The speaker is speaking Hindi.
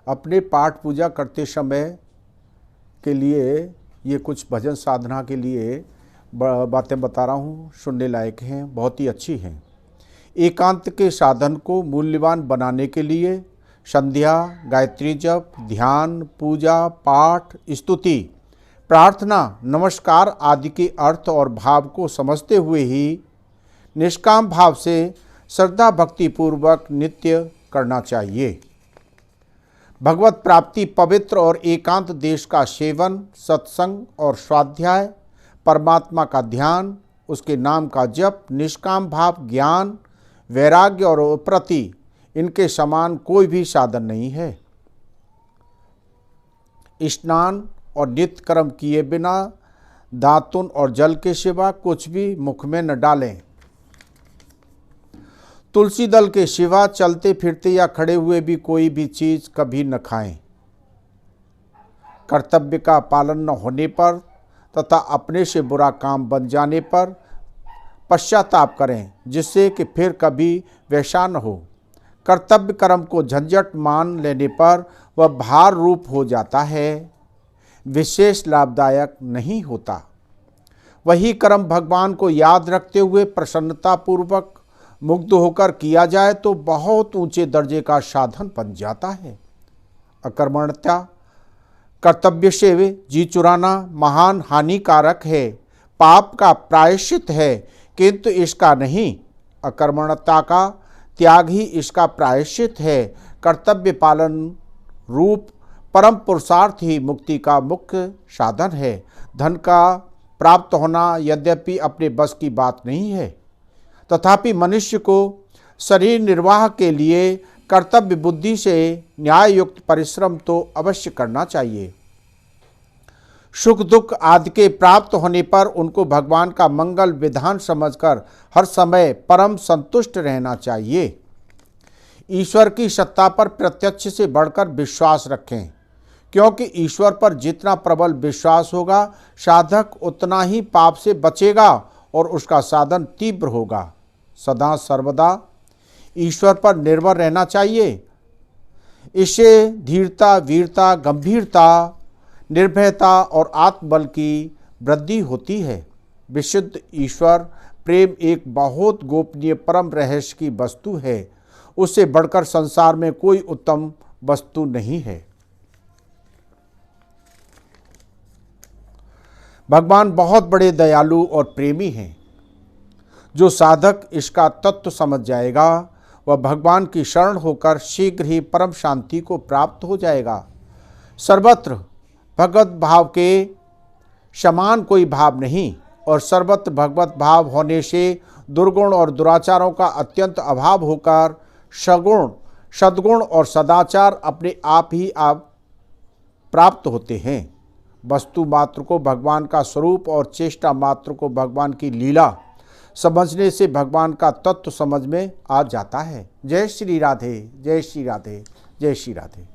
अपने पाठ पूजा करते समय के लिए ये कुछ भजन साधना के लिए बातें बता रहा हूँ, सुनने लायक हैं, बहुत ही अच्छी हैं। एकांत के साधन को मूल्यवान बनाने के लिए संध्या, गायत्री जप, ध्यान, पूजा, पाठ, स्तुति, प्रार्थना, नमस्कार आदि के अर्थ और भाव को समझते हुए ही निष्काम भाव से श्रद्धा भक्ति पूर्वक नित्य करना चाहिए। भगवत प्राप्ति, पवित्र और एकांत देश का सेवन, सत्संग और स्वाध्याय, परमात्मा का ध्यान, उसके नाम का जप, निष्काम भाव, ज्ञान, वैराग्य और प्रति, इनके समान कोई भी साधन नहीं है। स्नान और नित्य कर्म किए बिना दातुन और जल के सिवा कुछ भी मुख में न डालें। तुलसी दल के सिवा चलते फिरते या खड़े हुए भी कोई भी चीज कभी न खाएं। कर्तव्य का पालन न होने पर तथा अपने से बुरा काम बन जाने पर पश्चाताप करें, जिससे कि फिर कभी वैसा न हो। कर्तव्य कर्म को झंझट मान लेने पर वह भार रूप हो जाता है, विशेष लाभदायक नहीं होता। वही कर्म भगवान को याद रखते हुए प्रसन्नतापूर्वक मुग्ध होकर किया जाए तो बहुत ऊंचे दर्जे का साधन बन जाता है। अकर्मण्यता, कर्तव्य से जी चुराना महान हानिकारक है, पाप का प्रायश्चित है, किंतु इसका नहीं। अकर्मण्यता का त्याग ही इसका प्रायश्चित है। कर्तव्य पालन रूप परम पुरुषार्थ ही मुक्ति का मुख्य साधन है। धन का प्राप्त होना यद्यपि अपने बस की बात नहीं है, तथापि मनुष्य को शरीर निर्वाह के लिए कर्तव्य बुद्धि से न्याय युक्त परिश्रम तो अवश्य करना चाहिए। सुख दुख आदि के प्राप्त होने पर उनको भगवान का मंगल विधान समझकर हर समय परम संतुष्ट रहना चाहिए। ईश्वर की सत्ता पर प्रत्यक्ष से बढ़कर विश्वास रखें, क्योंकि ईश्वर पर जितना प्रबल विश्वास होगा साधक उतना ही पाप से बचेगा और उसका साधन तीव्र होगा। सदा सर्वदा ईश्वर पर निर्भर रहना चाहिए। इससे धीरता, वीरता, गंभीरता, निर्भयता और आत्मबल की वृद्धि होती है। विशुद्ध ईश्वर प्रेम एक बहुत गोपनीय परम रहस्य की वस्तु है। उससे बढ़कर संसार में कोई उत्तम वस्तु नहीं है। भगवान बहुत बड़े दयालु और प्रेमी हैं। जो साधक इसका तत्व समझ जाएगा वह भगवान की शरण होकर शीघ्र ही परम शांति को प्राप्त हो जाएगा। सर्वत्र भगवत भाव के समान कोई भाव नहीं और सर्वत्र भगवत भाव होने से दुर्गुण और दुराचारों का अत्यंत अभाव होकर सगुण, सद्गुण और सदाचार अपने आप ही आप प्राप्त होते हैं। वस्तु मात्र को भगवान का स्वरूप और चेष्टा मात्र को भगवान की लीला समझने से भगवान का तत्व समझ में आ जाता है। जय श्री राधे, जय श्री राधे, जय श्री राधे।